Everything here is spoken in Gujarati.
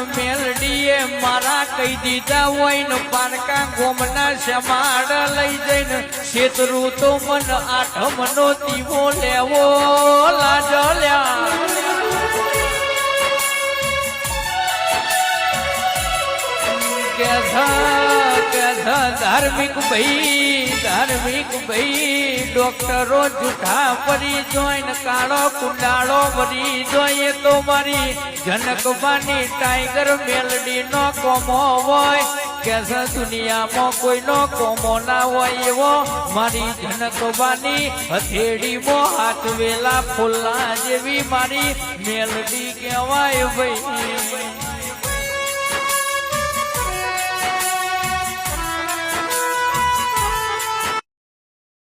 મેલડીએ મારા કહી દીધા હોય ને પારકા ગોમના સમાડ લઈ જઈને શેતરું તો મન આઠમનો દીવો લેવો લાજલ્યા ધાર્મિક ભાઈ ડોક્ટરો જૂઠા પડી જોઈને કાળો કુંડાળો ભરી જોઈએ તો મારી જનકબાની ટાઈગર મેલડી નો કોમો હોય કે દુનિયામાં કોઈનો કોમો ના હોય એવો મારી જનકબાની હથેળીમાં હાથ વેલા ફૂલા જેવી મારી મેલડી કહેવાય ભાઈ